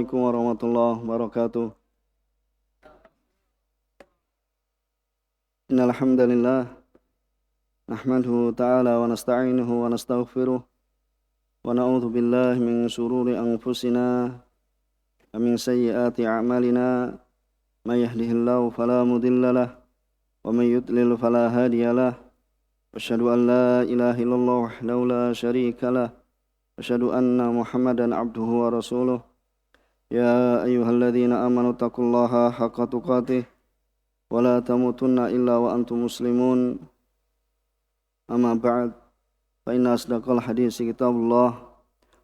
Assalamualaikum warahmatullahi wabarakatuh. Innal hamdalillah nahmaduhu ta'ala wa nasta'inuhu wa nastaghfiruh wa na'udzu billahi min shururi anfusina wa min sayyiati a'malina may yahdihillahu fala mudilla lahu wa may yudlil fala hadiya lahu. Asyhadu an la ilaha illallah wahdahu la syarika lahu wa asyhadu anna Muhammadan abduhu wa rasuluh. Ya ayyuhalladzina amanu taqullaha haqqa tuqatih wa la tamutunna illa wa antum muslimun. Amma ba'd, fa inna asdaqal hadisi kitabullah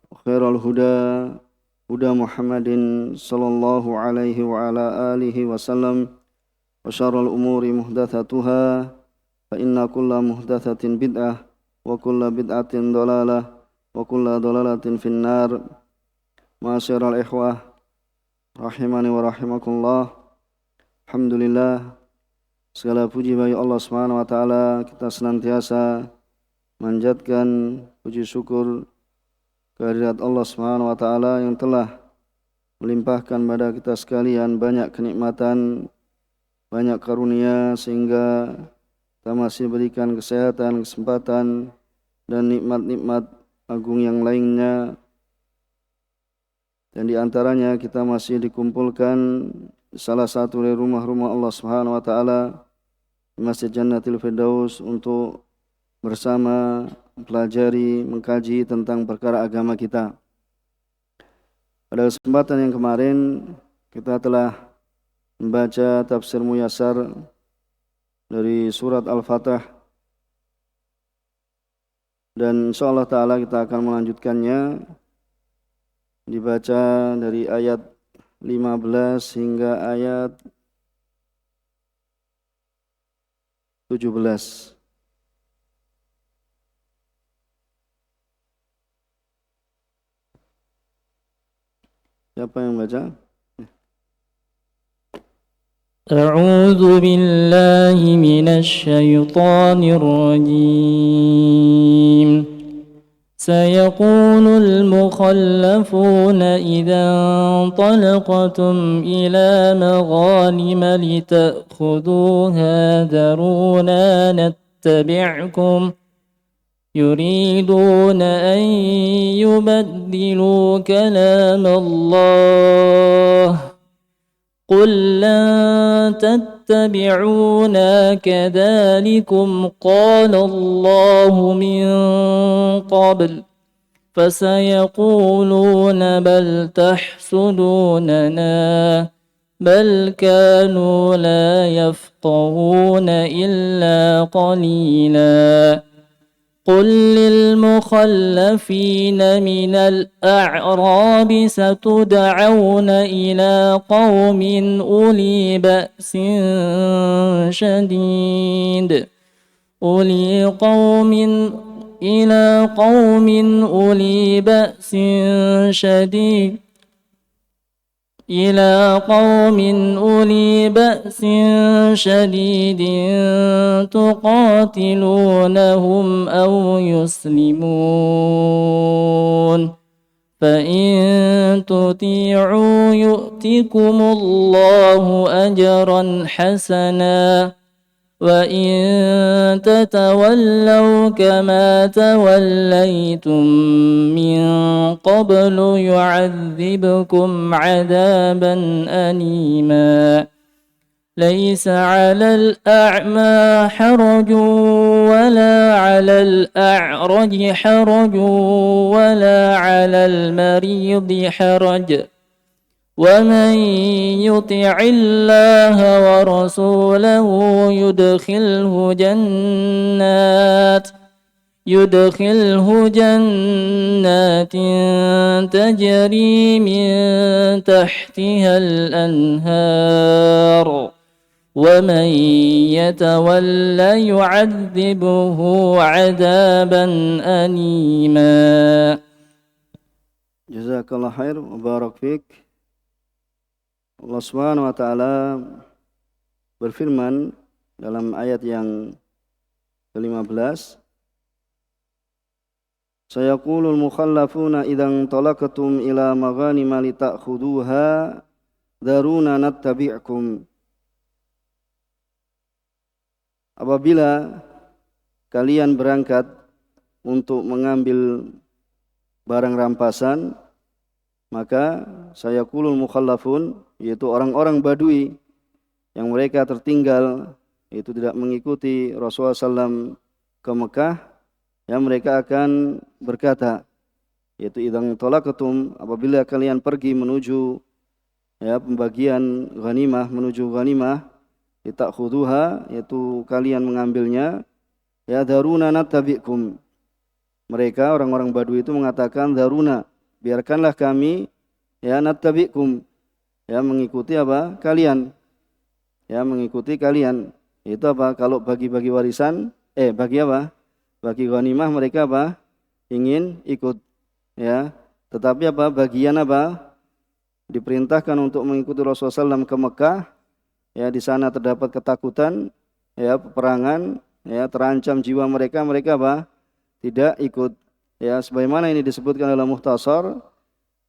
wa khairal huda huda Muhammadin sallallahu alaihi wa ala alihi wasallam wa syarrul umuri muhdatsatuha fa inna kulla muhdatsatin bid'ah wa kulla bid'atin dhalalah wa kulla dhalalatin finnar. Ma'asyiral ikhwah rahimani wa rahimakumullah. Alhamdulillah, segala puji bagi Allah Subhanahu wa taala. Kita senantiasa manjatkan puji syukur kehadirat Allah Subhanahu wa taala yang telah melimpahkan pada kita sekalian banyak kenikmatan, banyak karunia, sehingga kita masih berikan kesehatan, kesempatan dan nikmat-nikmat agung yang lainnya. Dan di antaranya kita masih dikumpulkan salah satu dari rumah-rumah Allah Subhanahu wa taala, Masjid Jannatul Firdaus, untuk bersama mempelajari, mengkaji tentang perkara agama kita. Pada kesempatan yang kemarin kita telah membaca tafsir Muyassar dari surat Al-Fatah, dan insyaallah taala kita akan melanjutkannya, dibaca dari ayat 15 hingga ayat 17. Siapa yang baca? أعوذ بالله من الشيطان الرجيم. سيقول المخلفون إذا انطلقتم إلى مغانم لتأخذوها ذرونا نتبعكم يريدون أن يبدلوا كلام الله قل لن تتبعونا كذلكم قال الله من قبل فسيقولون بل تحسدوننا بل كانوا لا يفقهون إلا قليلا قل للمخلفين من الأعراب ستدعون إلى قوم أولي بأس شديد إلى قوم أولي بأس شديد تقاتلونهم أو يسلمون فإن تطيعوا يؤتكم الله أجرا حسنا وإن تتولوا كما توليتم من قبل يعذبكم عذابا أليما ليس على الأعمى حرج ولا على الأعرج حرج ولا على المريض حرج ومن يطع الله ورسوله يدخله جنات تجري من تحتها الأنهار ومن يتولى يعذبه عذابا أليما. Jazakallah khair wa barak fik. Allah Subhanahu wa taala berfirman dalam ayat yang ke-15, sayaqulul mukhallafuna idzan talaqtum ila maghanima litakhuduha daruna nattabi'kum. Apabila kalian berangkat untuk mengambil barang rampasan, maka sayaqulul mukhallafun, yaitu orang-orang Badui yang mereka tertinggal, itu tidak mengikuti Rasulullah SAW ke Mekah, ya mereka akan berkata, yaitu idzan talaqtum, apabila kalian pergi menuju ya pembagian ghanimah, menuju ghanimah, litakhuduha, yaitu kalian mengambilnya, ya daruna nattabi'kum. Mereka orang-orang Badui itu mengatakan daruna, biarkanlah kami ya nattabi'kum, ya mengikuti apa? Kalian. Ya mengikuti kalian. Itu apa? Kalau bagi-bagi warisan, bagi apa? Bagi ghanimah mereka apa? Ingin ikut. Ya. Tetapi apa? Bagian apa? Diperintahkan untuk mengikuti Rasulullah SAW ke Mekah. Ya, di sana terdapat ketakutan, ya peperangan, ya terancam jiwa mereka, mereka apa? Tidak ikut. Ya, sebagaimana ini disebutkan dalam Mukhtasar,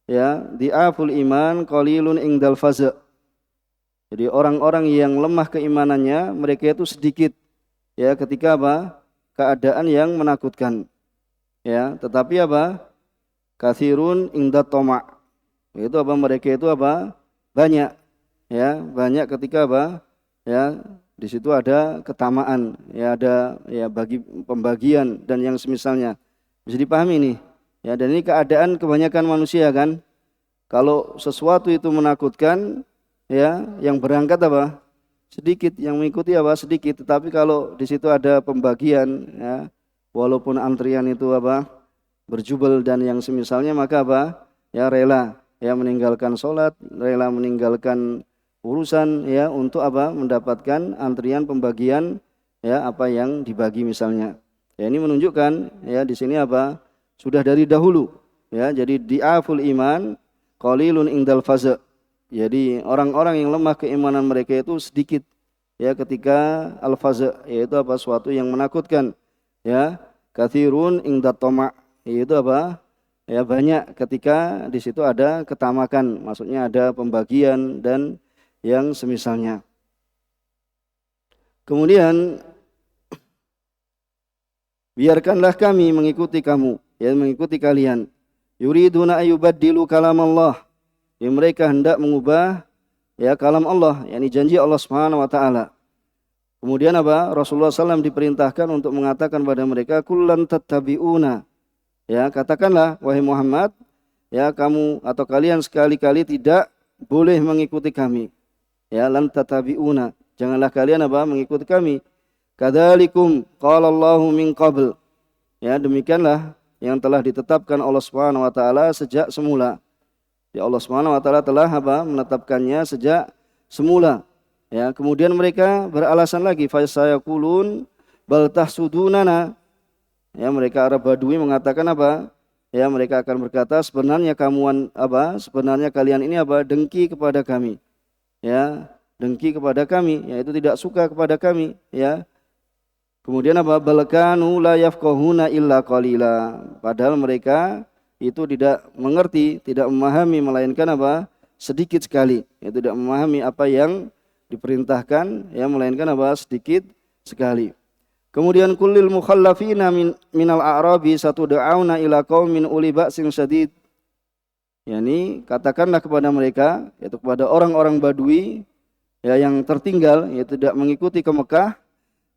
ya, di'aful iman qalilun indal faza'. Jadi orang-orang yang lemah keimanannya, mereka itu sedikit, ya ketika apa? Keadaan yang menakutkan. Ya, tetapi apa? Katsirun inda tama'. Itu apa? Mereka itu apa? Banyak. Ya, banyak ketika apa? Ya, di situ ada ketamaan, ya ada ya bagi pembagian dan yang semisalnya. Bisa dipahami nih. Ya, dan ini keadaan kebanyakan manusia kan. Kalau sesuatu itu menakutkan, ya, yang berangkat apa? Sedikit, yang mengikuti apa? Sedikit. Tetapi kalau di situ ada pembagian, ya, walaupun antrian itu apa? Berjubel dan yang semisalnya, maka apa? Ya rela, ya meninggalkan sholat, rela meninggalkan urusan, ya untuk apa? Mendapatkan antrian pembagian, ya apa yang dibagi misalnya. Ya ini menunjukkan, ya di sini apa? Sudah dari dahulu, ya. Jadi di'aful iman qalilun indal faza'. Jadi orang-orang yang lemah keimanan mereka itu sedikit, ya ketika al-faza', yaitu apa? Suatu yang menakutkan, ya. Katsirun inda tama', yaitu apa? Ya banyak ketika di situ ada ketamakan, maksudnya ada pembagian dan yang semisalnya. Kemudian biarkanlah kami mengikuti kamu, ya mengikuti kalian. Yuriduna ayyubaddilu kalamallah. Ya, mereka hendak mengubah ya kalam Allah, yakni janji Allah Subhanahu wa taala. Kemudian apa? Rasulullah SAW diperintahkan untuk mengatakan pada mereka kullan tattabi'una. Ya, katakanlah wahai Muhammad, ya kamu atau kalian sekali-kali tidak boleh mengikuti kami. Ya, lan tattabi'una. Janganlah kalian apa? Mengikuti kami. Kadzalikum qala Allahu min qabl. Ya, demikianlah yang telah ditetapkan Allah Subhanahu wa taala sejak semula. Ya Allah Subhanahu wa taala telah apa? Menetapkannya sejak semula. Ya, kemudian mereka beralasan lagi fa sayaqulun bal tahsudunana. Ya, mereka Arab Badui mengatakan apa? Ya, mereka akan berkata sebenarnya Sebenarnya kalian ini apa? Dengki kepada kami. Ya, dengki kepada kami, yaitu tidak suka kepada kami, ya. Kemudian apa? Balkanu la yafqahuna illa qalila. Padahal mereka itu tidak mengerti, tidak memahami, melainkan apa? Sedikit sekali. Ya, tidak memahami apa yang diperintahkan, ya melainkan apa? Sedikit sekali. Kemudian kullil mukhallafina minal a'rabi satud'auna ila qaumin uli ba'sin syadid. Yani katakanlah kepada mereka, yaitu kepada orang-orang Badui ya yang tertinggal, yaitu tidak mengikuti ke Mekah,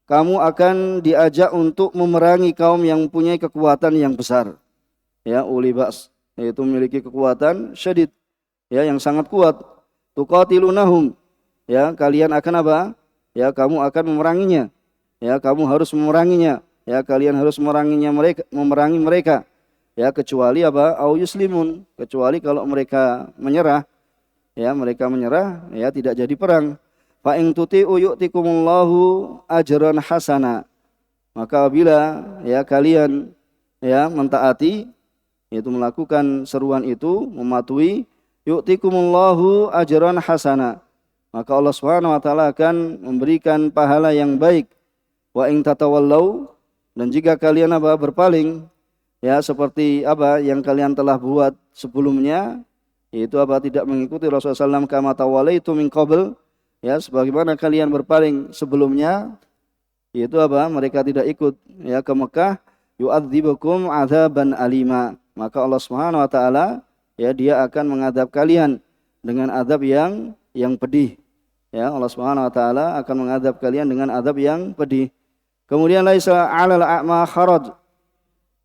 kamu akan diajak untuk memerangi kaum yang mempunyai kekuatan yang besar. Ya, uli ba's, yaitu memiliki kekuatan syadid, ya yang sangat kuat. Tuqatilunahum, ya kalian akan apa? Ya kamu akan memeranginya. Ya kamu harus memeranginya. Ya kalian harus memerangi mereka. Ya kecuali apa? Au yuslimun, kecuali kalau mereka menyerah. Ya mereka menyerah, ya tidak jadi perang. Fa in tuti'u yu'tikumullahu ajran hasana. Maka bila ya kalian ya mentaati, yaitu melakukan seruan itu, mematuhi, yu'tikumullahu ajran hasana. Maka Allah Subhanahu wa taala akan memberikan pahala yang baik. Wa in tatawallau, dan jika kalian apa? Berpaling, ya seperti apa yang kalian telah buat sebelumnya, yaitu apa, tidak mengikuti Rasulullah SAW, kama tawallaitu min qabl, ya sebagaimana kalian berpaling sebelumnya, yaitu apa, mereka tidak ikut ya ke Mekah, yu'adzibukum adzaban alima, maka Allah Subhanahu wa taala ya dia akan mengadab kalian dengan adab yang pedih. Ya, Allah Subhanahu wa taala akan mengadab kalian dengan adab yang pedih. Kemudian laisa 'alal a'ma haraj,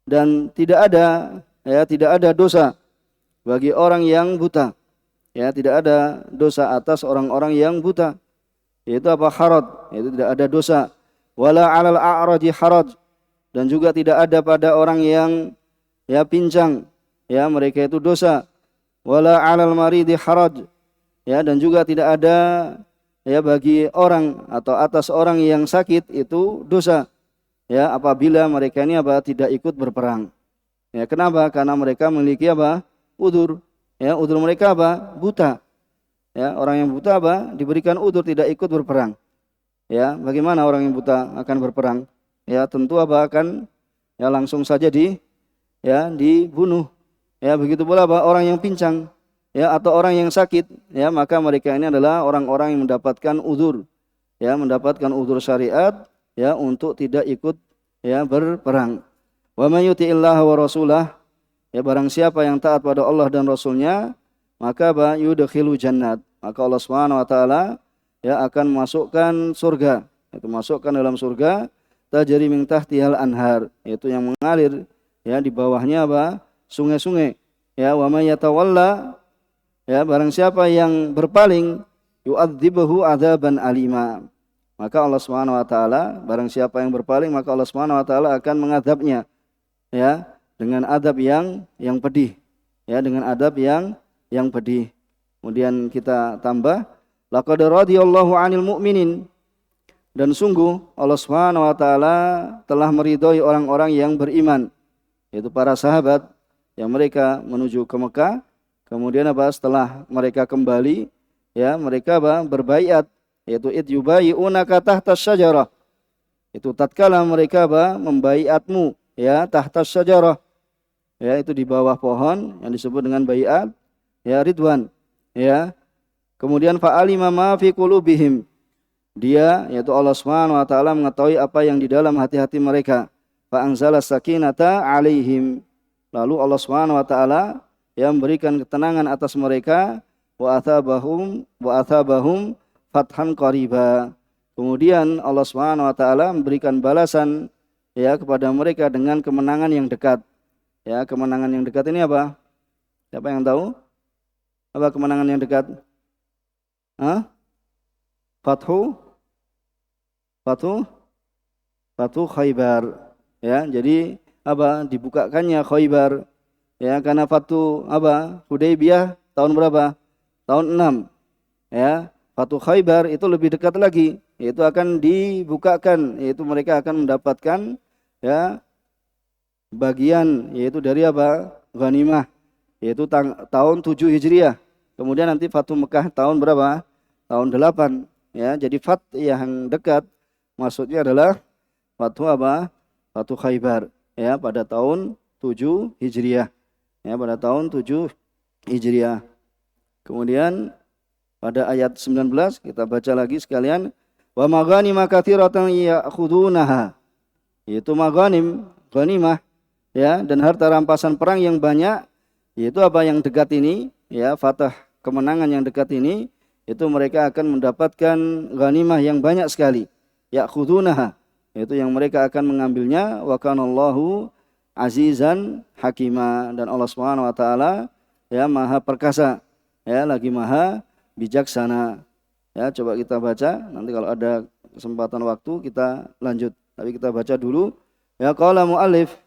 dan tidak ada dosa bagi orang yang buta. Ya, tidak ada dosa atas orang-orang yang buta. Yaitu apa, haraj, itu tidak ada dosa. Wala 'alal a'raji haraj, dan juga tidak ada pada orang yang ya pincang, ya mereka itu dosa. Wala 'alal maridi haraj, ya dan juga tidak ada ya bagi orang atau atas orang yang sakit itu dosa. Ya, apabila mereka ini apa, tidak ikut berperang. Ya, kenapa? Karena mereka memiliki apa? Udzur. Ya, udzur mereka apa? Buta. Ya, orang yang buta apa? Diberikan udzur tidak ikut berperang. Ya, bagaimana orang yang buta akan berperang? Ya, tentu apa, akan ya langsung saja dibunuh. Ya, begitu pula apa? Orang yang pincang, ya atau orang yang sakit, ya maka mereka ini adalah orang-orang yang mendapatkan udzur. Ya, mendapatkan udzur syariat ya untuk tidak ikut ya berperang. Wa may yuti'illaha wa rasulah, ya barang siapa yang taat pada Allah dan Rasulnya, maka yudkhilu jannat, maka Allah Subhanahu wa taala ya akan masukkan surga, itu masukkan dalam surga, tajri min tahtihal anhar, yaitu yang mengalir ya di bawahnya apa? Sungai-sungai. Ya, wa may yatawalla, ya barang siapa yang berpaling, yu'adzibuhu adzaban alima, maka Allah Subhanahu wa taala, barang siapa yang berpaling, maka Allah Subhanahu wa taala akan mengadabnya ya dengan adab yang pedih. Ya, dengan adab yang pedih. Kemudian kita tambah, laqad radhiyallahu 'anil mu'minin, dan sungguh Allah Subhanahu wa taala telah meridhoi orang-orang yang beriman, yaitu para sahabat yang mereka menuju ke Mekah. Kemudian apa, setelah mereka kembali ya mereka apa, berbaiat, yaitu id yubayi'unaka tahtas syajarah, itu tatkala mereka apa, membaiatmu ya tahtas syajarah, ya itu di bawah pohon yang disebut dengan baiat ya ridwan. Ya, kemudian fa'alima ma fi qulubihim, dia yaitu Allah Subhanahu wa taala mengetahui apa yang di dalam hati-hati mereka. Fa anzala sakinata alaihim, lalu Allah Subhanahu wa taala yang memberikan ketenangan atas mereka. Wa athabahum fathan qariba, kemudian Allah Subhanahu wa taala memberikan balasan ya kepada mereka dengan kemenangan yang dekat. Ya, kemenangan yang dekat ini apa? Siapa yang tahu? Apa kemenangan yang dekat? Fathu Khaybar. Ya, jadi apa? Dibukakannya Khaybar. Ya, karena Fathu apa? Hudaybiyah tahun berapa? Tahun 6. Ya, Fathu Khaybar itu lebih dekat lagi, yaitu akan dibukakan, yaitu mereka akan mendapatkan ya bagian yaitu dari apa? Ghanimah, yaitu tahun 7 Hijriah. Kemudian nanti Fathu Mekah tahun berapa? Tahun 8. Ya, jadi Fat yang dekat maksudnya adalah Fathu apa? Fathu Khaybar ya pada tahun 7 Hijriah. Ya, pada tahun 7 Hijriah. Kemudian pada ayat 19 kita baca lagi sekalian, wa maghanima katsiratan ya'khudunaha, yaitu maghanim, ghanimah ya, dan harta rampasan perang yang banyak, yaitu apa yang dekat ini ya, fatah kemenangan yang dekat ini, itu mereka akan mendapatkan ghanimah yang banyak sekali, ya'khudunaha, yaitu yang mereka akan mengambilnya. Wa kanallahu azizan hakima, dan Allah Subhanahu wa taala ya maha perkasa ya, lagi maha bijaksana. Ya, coba kita baca, nanti kalau ada kesempatan waktu kita lanjut, tapi kita baca dulu. Ya, qala muallif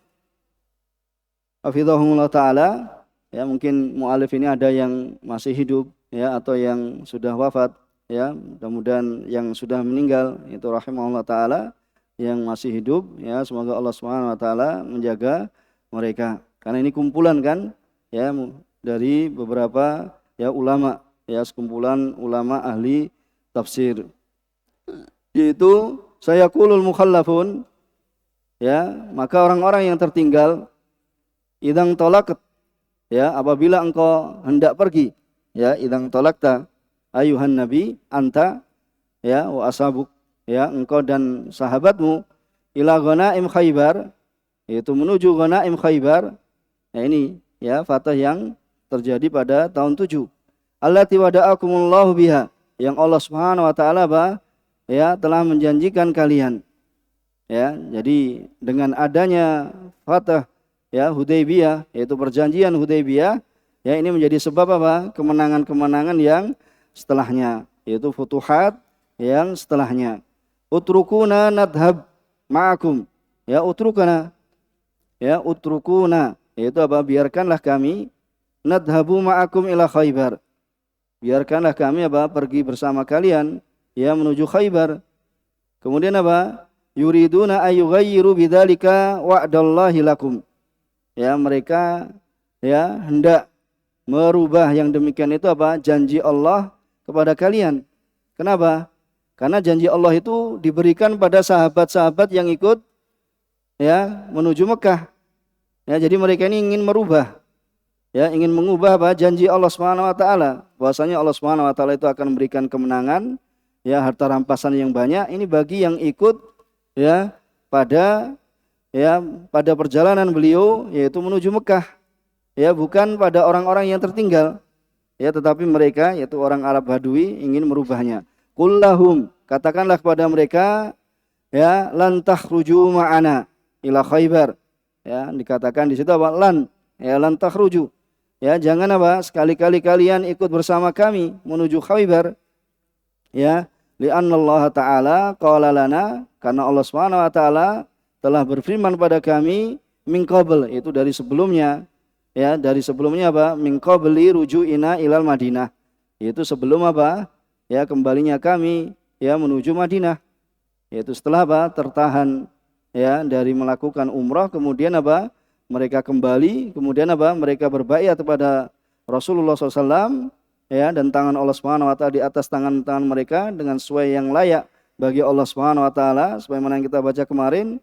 hafizahumullah taala, ya mungkin muallif ini ada yang masih hidup ya atau yang sudah wafat ya, mudah-mudahan yang sudah meninggal itu rahimahullah taala, yang masih hidup ya semoga Allah Subhanahu wa taala menjaga mereka, karena ini kumpulan kan ya dari beberapa ya ulama ya, sekumpulan ulama ahli tafsir, yaitu sayaqulul mukhallafun ya, maka orang-orang yang tertinggal idang tolak, ya, apabila engkau hendak pergi, ya, idang tolakta ayuhan nabi anta, ya, wa ashabuk, ya, engkau dan sahabatmu ila ghanaim Khaybar, yaitu menuju ghanaim Khaybar. Nah ini, ya, fatah yang terjadi pada tahun 7. Allati wada'akumullahu biha, yang Allah Subhanahu wa taala ya telah menjanjikan kalian. Ya, jadi dengan adanya fatah, ya, Hudaybiyah, yaitu perjanjian Hudaybiyah, ya, ini menjadi sebab apa? Kemenangan-kemenangan yang setelahnya, yaitu futuhat yang setelahnya. Utrukuna nadhab ma'akum, ya, utrukuna, ya, utrukuna, yaitu apa? Biarkanlah kami nadhabu ma'akum ila Khaybar, biarkanlah kami apa? Pergi bersama kalian, ya, menuju Khaybar. Kemudian apa? Yuriduna ayyughayyiru bidzalika wa'dallahi lakum, ya, mereka, ya, hendak merubah yang demikian itu apa? Janji Allah kepada kalian. Kenapa? Karena janji Allah itu diberikan pada sahabat-sahabat yang ikut, ya, menuju Mekah. Ya, jadi mereka ini ingin merubah, ya, ingin mengubah apa? Janji Allah Subhanahu wa taala, bahwasanya Allah Subhanahu wa taala itu akan memberikan kemenangan, ya, harta rampasan yang banyak ini bagi yang ikut, ya, pada perjalanan beliau, yaitu menuju Mekah, ya, bukan pada orang-orang yang tertinggal, ya, tetapi mereka, yaitu orang Arab Badui, ingin merubahnya. Qul lahum, katakanlah kepada mereka, ya, lan takhruju ma'ana ila Khaybar, ya, dikatakan di situ apa? Lan, ya, lan takhruju, ya, jangan apa? Sekali-kali kalian ikut bersama kami menuju Khaybar, ya, li'anna Allah Ta'ala qala lana, karena Allah Subhanahu wa taala telah berfirman pada kami min qabl, itu dari sebelumnya, ya, dari sebelumnya apa? Min qabli ruju'ina ilal Madinah, yaitu sebelum apa? Ya, kembalinya kami, ya, menuju Madinah, yaitu setelah apa? Tertahan, ya, dari melakukan umrah, kemudian apa? Mereka kembali, kemudian apa? Mereka berbaiat kepada Rasulullah SAW, ya, dan tangan Allah Subhanahu wa taala di atas tangan-tangan mereka dengan sesuai yang layak bagi Allah Subhanahu wa taala, sebagaimana yang kita baca kemarin,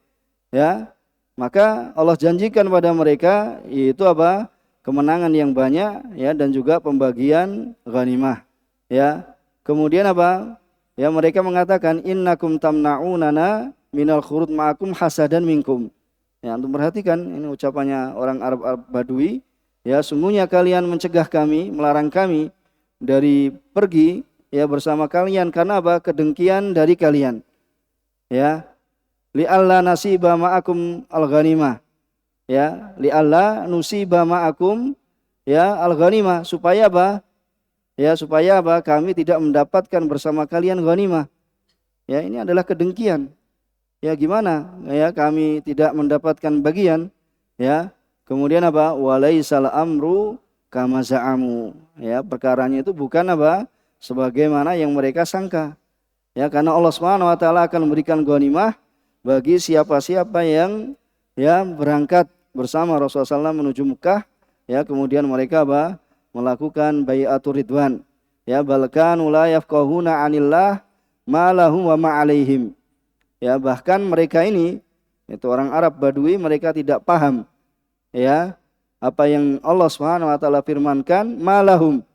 ya. Maka Allah janjikan pada mereka yaitu apa? Kemenangan yang banyak, ya, dan juga pembagian ghanimah, ya. Kemudian apa? Ya, mereka mengatakan innakum tamna'unana minal khurud ma'akum hasadan minkum. Ya, antum perhatikan ini ucapannya orang Arab Badui, ya, sungguhnya kalian mencegah kami, melarang kami dari pergi, ya, bersama kalian karena apa? Kedengkian dari kalian, ya. Li'alla nasiba ma'akum al-ghanimah, ya, li'alla nusiba ma'akum, ya, al-ghanimah, supaya apa? Ya, supaya apa? Kami tidak mendapatkan bersama kalian ghanimah. Ya, ini adalah kedengkian. Ya, gimana? Ya, kami tidak mendapatkan bagian, ya. Kemudian apa? Walaisal amru kama za'amu. Ya, perkaranya itu bukan apa? Sebagaimana yang mereka sangka. Ya, karena Allah Subhanahu wa taala akan memberikan ghanimah bagi siapa-siapa yang, ya, berangkat bersama Rasulullah SAW menuju Mekah, ya, kemudian mereka apa? Melakukan bai'atur ridwan, ya, balkan la yafqahuna 'anillah ma lahum wa ma 'alaihim. Ya, bahkan mereka ini, itu orang Arab Badui, mereka tidak paham, ya, apa yang Allah Subhanahu wa taala firmankan, ma lahum,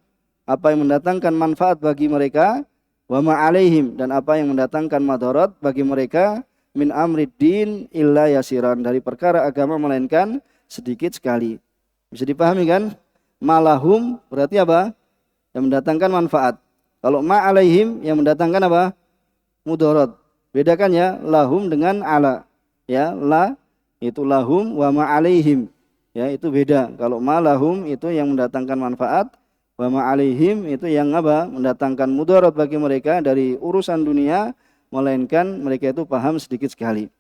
apa yang mendatangkan manfaat bagi mereka, wa ma 'alaihim, dan apa yang mendatangkan madarat bagi mereka, min amrid din illa yasiran, dari perkara agama melainkan sedikit sekali. Bisa dipahami kan? Malahum berarti apa? Yang mendatangkan manfaat. Kalau ma'alaihim yang mendatangkan apa? Mudarat. Bedakan, ya, lahum dengan ala. Ya, la itu lahum, wa ma'alaihim, ya, itu beda. Kalau malahum itu yang mendatangkan manfaat, wa ma'alaihim itu yang apa? Mendatangkan mudarat bagi mereka dari urusan dunia, melainkan mereka itu paham sedikit sekali.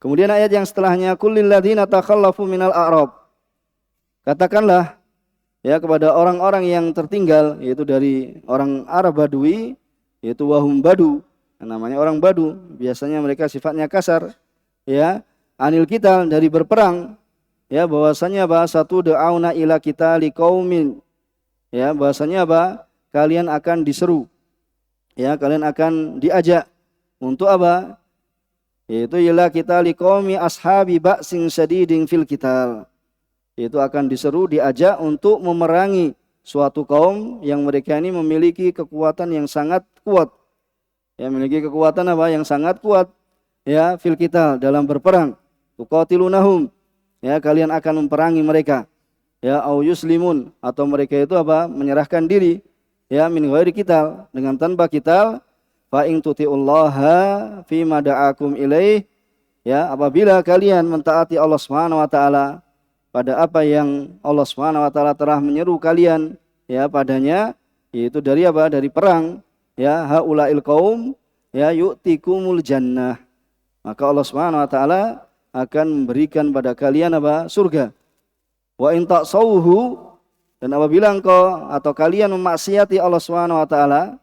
Kemudian ayat yang setelahnya, kullil ladzina takhallafu minal a'rab. Katakanlah, ya, kepada orang-orang yang tertinggal, yaitu dari orang Arab Badui, yaitu wahum badu, namanya orang Badu, biasanya mereka sifatnya kasar, ya, anil qital, dari berperang, ya, bahwasanya apa? Satu da'auna ila kita liqaumin, ya, bahwasanya apa? Kalian akan diseru, ya, kalian akan diajak untuk apa? Yaitu ila kita liqaumi ashabi ba'sin syadidin fil qital, Itu akan diseru, diajak untuk memerangi suatu kaum yang mereka ini memiliki kekuatan yang sangat kuat. Ya, memiliki kekuatan apa? Yang sangat kuat. Ya, fil qital, dalam berperang. Tuqatilunahum. Ya, kalian akan memerangi mereka. Ya, au yuslimun, atau mereka itu apa? Menyerahkan diri. Ya, min ghairi qital, dengan tanpa qital. Fa in tuti'ullaha fi ma da'akum ilaih. Ya, apabila kalian mentaati Allah Subhanahu wa taala pada apa yang Allah Subhanahu wa taala telah menyeru kalian ya padanya, yaitu dari apa? Dari perang. Ya, haulail qaum ya yu'tikumul jannah. Maka Allah Subhanahu wa taala akan memberikan pada kalian apa? Surga. Wa in ta'sawhu, dan apabila engkau atau kalian memaksiati Allah Subhanahu wa taala,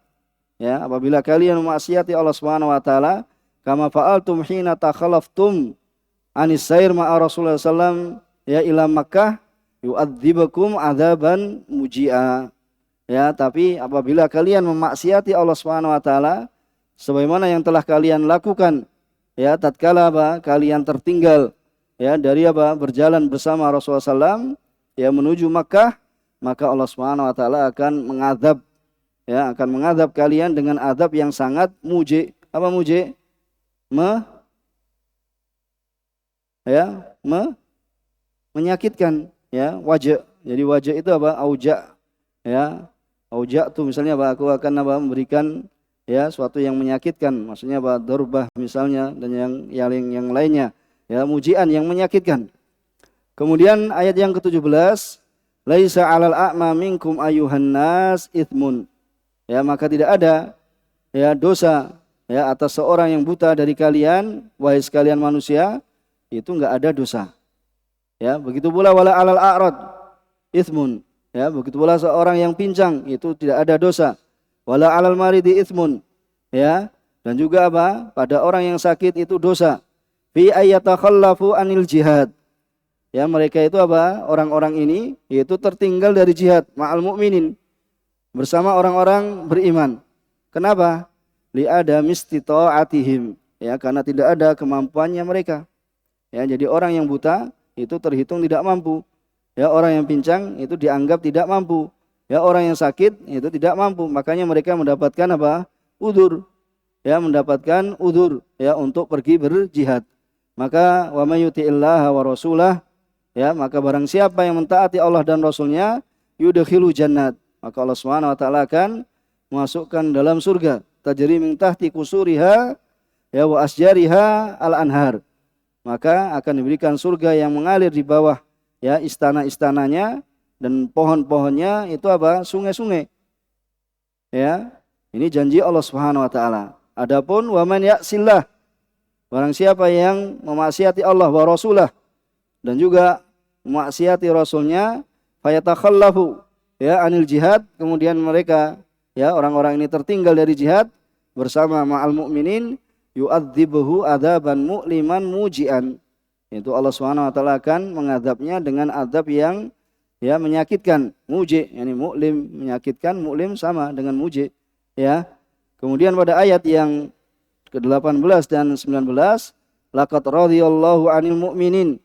ya, apabila kalian memaksiati Allah Subhanahu wa taala, kama fa'altum hina takhalaftum anis sair ma'a Rasulullah sallam ya ila Makkah, yu'adzibukum adzaban muji'a. Ya, tapi apabila kalian memaksiati Allah Subhanahu wa taala sebagaimana yang telah kalian lakukan ya tatkala apa? Kalian tertinggal ya dari apa? Berjalan bersama Rasulullah sallam ya menuju Makkah, maka Allah Subhanahu wa taala akan mengadab ya, akan mengadab kalian dengan adab yang sangat muji. Apa muji? Menyakitkan ya, wajah. Jadi wajah itu apa? Auja ya. Auja itu misalnya apa? Aku akan apa? Memberikan ya suatu yang menyakitkan. Maksudnya apa? Darbah misalnya dan yang lainnya. Ya, mujian yang menyakitkan. Kemudian ayat yang ke-17, laisa 'alal a'ma minkum ayyuhan nas itsmun. Ya, maka tidak ada ya dosa ya atas seorang yang buta dari kalian, wahai sekalian manusia, itu enggak ada dosa. Ya, begitu pula wala 'alal a'rad itsmun. Ya, begitu pula seorang yang pincang itu tidak ada dosa. Wala 'alal maridi itsmun. Ya, dan juga apa? Pada orang yang sakit itu dosa. Fi ayatakhallafu anil jihad. Ya, mereka itu apa? Orang-orang ini yaitu tertinggal dari jihad ma'al mu'minin, bersama orang-orang beriman. Kenapa? Li'ada mistita'atihim. Ya, karena tidak ada kemampuannya mereka. Ya, jadi orang yang buta itu terhitung tidak mampu. Ya, orang yang pincang itu dianggap tidak mampu. Ya, orang yang sakit itu tidak mampu. Makanya mereka mendapatkan apa? Udzur. Ya, mendapatkan udzur ya untuk pergi berjihad. Maka wa may yuti'illaha wa rasulah, ya, maka barang siapa yang mentaati Allah dan Rasulnya, yudkhilu jannat, maka Allah Subhanahu wa taala akan masukkan dalam surga, tajri min tahti kusuriha ya wa asjariha al-anhar. Maka akan diberikan surga yang mengalir di bawah ya istana-istananya, dan pohon-pohonnya itu apa? Sungai-sungai. Ya, ini janji Allah Subhanahu wa taala. Adapun wa man ya'sillah, barang siapa yang memaksiati Allah wa rasulah dan juga memaksiati rasulnya, fayatakhallafu ya anil jihad, kemudian mereka ya orang-orang ini tertinggal dari jihad bersama ma'al mu'minin, yu'adzibuhu adzaban mu'liman mujian. Itu Allah Subhanahu wa taala akan mengadabnya dengan adab yang ya menyakitkan, muji, yani mu'lim menyakitkan, mu'lim sama dengan muji ya. Kemudian pada ayat yang ke-18 dan 19, laqad radhiyallahu 'anil mu'minin.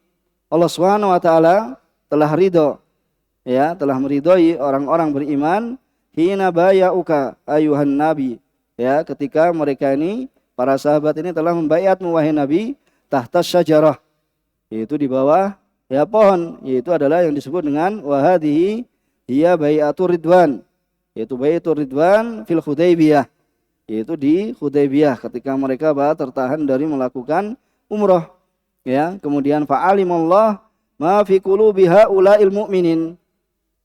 Allah Subhanahu wa taala telah ridho ya, telah meridhoi orang-orang beriman hina bayauka ayuhan nabi. Ya, ketika mereka ini para sahabat ini telah membaiatmu wahai Nabi tahta syajarah, yaitu di bawah ya pohon, yaitu adalah yang disebut dengan wahadihi hiya bai'atur ridwan, yaitu bai'atur ridwan fil Hudaybiyah, yaitu di Hudaybiyah ketika mereka tertahan dari melakukan umrah ya. Kemudian fa'alimallah ma fi qulubi haula'il mu'minin,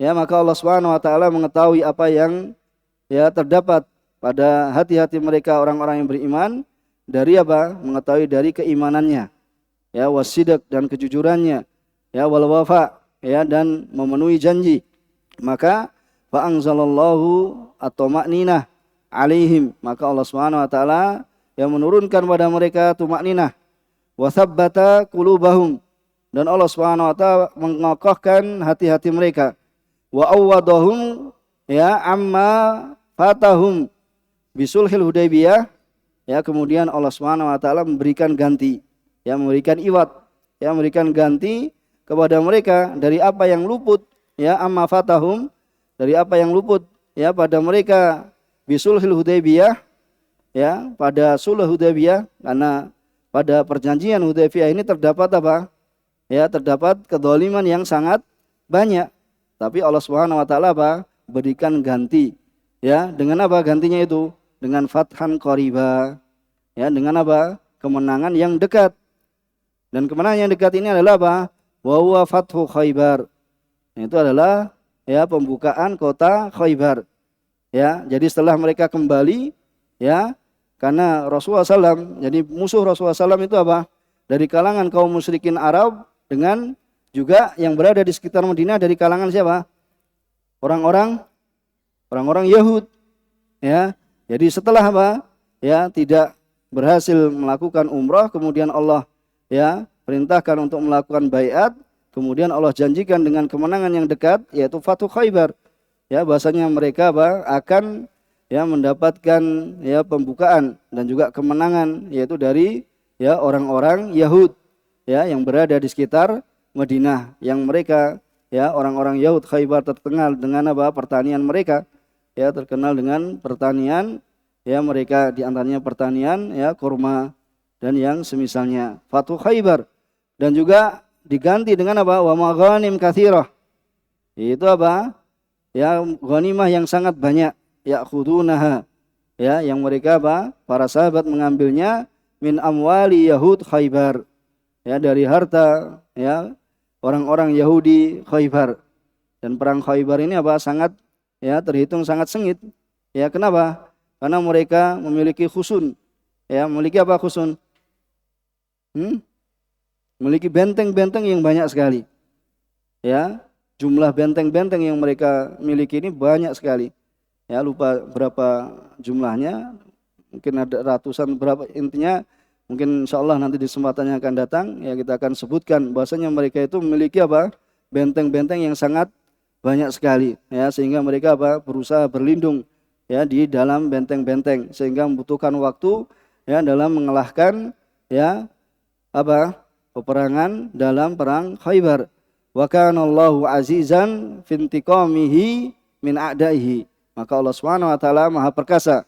ya, maka Allah Subhanahu wa taala mengetahui apa yang ya terdapat pada hati-hati mereka orang-orang yang beriman, dari apa? Mengetahui dari keimanannya ya, wasidak dan kejujurannya ya, wal wafa ya, dan memenuhi janji. Maka fa anzalallahu at-tuma'ninah alaihim, maka Allah Subhanahu wa taala yang menurunkan pada mereka tumakninah, wa tsabbata qulubahum, dan Allah Subhanahu wa taala mengokohkan hati-hati mereka, wa awwadahum ya amma fatahum bisulhil Hudaybiyah ya. Kemudian Allah Subhanahu wa taala memberikan ganti ya, memberikan iwat ya, memberikan ganti kepada mereka dari apa yang luput, ya, amma fatahum, dari apa yang luput, ya, pada mereka bisulhil Hudaybiyah, ya, pada sulh Hudaybiyah, karena pada perjanjian Hudaybiyah ini terdapat apa? Ya, terdapat kedzaliman yang sangat banyak. Tapi Allah Subhanahu wa taala apa? Berikan ganti. Ya, dengan apa gantinya itu? Dengan fathan qariba. Ya, dengan apa? Kemenangan yang dekat. Dan kemenangan yang dekat ini adalah apa? Wa huwa fathu Khaybar. Itu adalah, ya, pembukaan kota Khaybar. Ya, jadi setelah mereka kembali, ya, karena Rasulullah SAW, jadi musuh Rasulullah SAW itu apa? Dari kalangan kaum musyrikin Arab dengan juga yang berada di sekitar Madinah dari kalangan siapa? Orang-orang Yahud. Ya, jadi setelah apa? Ya, tidak berhasil melakukan umrah, kemudian Allah, ya, perintahkan untuk melakukan baiat, kemudian Allah janjikan dengan kemenangan yang dekat, yaitu Fathu Khaybar. Ya, bahasanya mereka apa? Akan, ya, mendapatkan, ya, pembukaan dan juga kemenangan, yaitu dari, ya, orang-orang Yahud, ya, yang berada di sekitar Madinah, yang mereka, ya, orang-orang Yahud Khaybar terkenal dengan apa? Pertanian mereka, ya, terkenal dengan pertanian, ya, mereka diantaranya pertanian, ya, kurma dan yang semisalnya. Fathu Khaybar, dan juga diganti dengan apa? Wa maghanim katsirah. Itu apa? Ya, ghanimah yang sangat banyak, ya, khudunaha, ya, yang mereka apa? Para sahabat mengambilnya min amwali Yahud Khaybar, ya, dari harta, ya, orang-orang Yahudi Khaybar. Dan perang Khaybar ini apa? Sangat, ya, terhitung sangat sengit. Ya, kenapa? Karena mereka memiliki khusun. Ya, memiliki apa khusun? Memiliki benteng-benteng yang banyak sekali. Ya, jumlah benteng-benteng yang mereka miliki ini banyak sekali. Ya, lupa berapa jumlahnya. Mungkin ada ratusan, berapa, intinya mungkin insya Allah nanti di kesempatan yang akan datang, ya, kita akan sebutkan bahwasanya mereka itu memiliki apa? Benteng-benteng yang sangat banyak sekali, ya, sehingga mereka apa? Berusaha berlindung, ya, di dalam benteng-benteng, sehingga membutuhkan waktu, ya, dalam mengalahkan, ya, apa? Peperangan dalam perang Khaybar. Wa kana Allahu azizan fintiqamihi min a'daihi. Maka Allah Subhanahu wa taala Maha perkasa,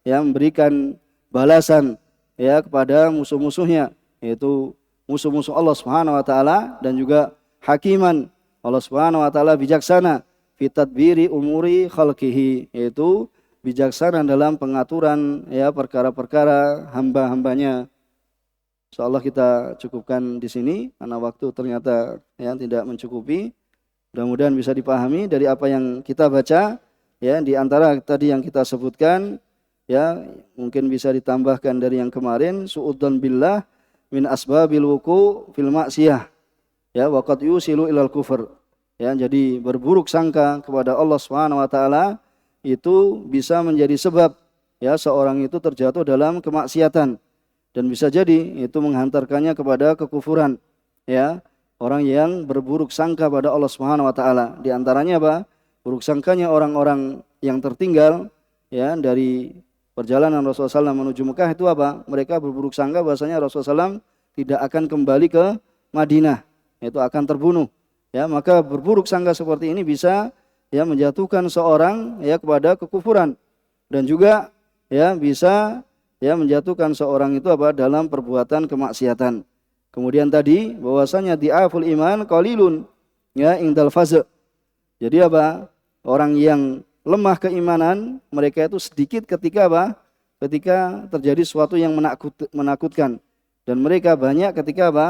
ya, memberikan balasan, ya, kepada musuh-musuhnya, yaitu musuh-musuh Allah Subhanahu wa taala, dan juga hakiman, Allah Subhanahu wa taala bijaksana fi tadbiri umuri khalqihi, yaitu bijaksana dalam pengaturan, ya, perkara-perkara hamba-hambanya. Insyaallah kita cukupkan di sini karena waktu ternyata, ya, tidak mencukupi. Mudah-mudahan bisa dipahami dari apa yang kita baca, ya, di antara tadi yang kita sebutkan, ya, mungkin bisa ditambahkan dari yang kemarin, su'udzon billah min asbabil wuqu fil maksiyah, ya, wa qad yusilu ilal kufur. Ya, jadi berburuk sangka kepada Allah Subhanahu wa taala itu bisa menjadi sebab, ya, seorang itu terjatuh dalam kemaksiatan, dan bisa jadi itu menghantarkannya kepada kekufuran, ya. Orang yang berburuk sangka pada Allah Subhanahu wa taala, di antaranya apa? Buruk sangkanya orang-orang yang tertinggal, ya, dari perjalanan Rasulullah SAW menuju Mekah itu apa? Mereka berburuk sangka bahwasanya Rasulullah SAW tidak akan kembali ke Madinah, itu akan terbunuh. Ya, maka berburuk sangka seperti ini bisa, ya, menjatuhkan seorang, ya, kepada kekufuran, dan juga, ya, bisa, ya, menjatuhkan seorang itu apa? Dalam perbuatan kemaksiatan. Kemudian tadi bahwasanya di'aful iman qalilun, ya, indal faz'. Jadi apa? Orang yang lemah keimanan mereka itu sedikit ketika apa? Ketika terjadi sesuatu yang menakutkan, dan mereka banyak ketika apa?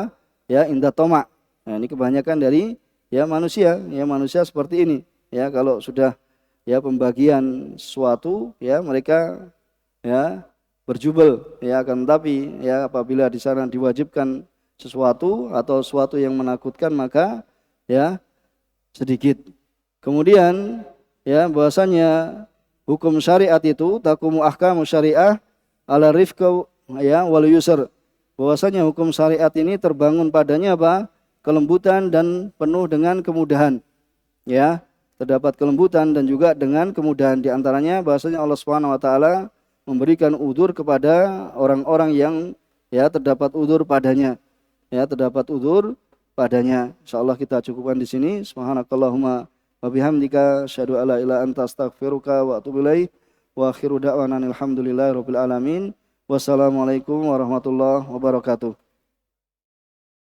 Ya, indah toma. Nah, ini kebanyakan dari, ya, manusia, ya, manusia seperti ini. Ya, kalau sudah, ya, pembagian sesuatu, ya, mereka, ya, berjubel, ya, akan tetapi, ya, apabila di sana diwajibkan sesuatu atau sesuatu yang menakutkan maka, ya, sedikit. Kemudian, ya, bahwasanya hukum syariat itu takumu ahkamu syariah ala rifqa, ya, wal yusr. Bahwasanya hukum syariat ini terbangun padanya apa? Kelembutan dan penuh dengan kemudahan. Ya, terdapat kelembutan dan juga dengan kemudahan. Di antaranya bahwasanya Allah Subhanahu wa taala memberikan udzur kepada orang-orang yang, ya, terdapat udzur padanya. Ya, terdapat udzur padanya. Insyaallah kita cukupkan di sini. Subhanakallahumma wa bihamdika asyhadu alla ilaha anta astaghfiruka wa atubu ilaik. Wa akhiru da'wana alhamdulillahi rabbil alamin. Wassalamualaikum warahmatullahi wabarakatuh.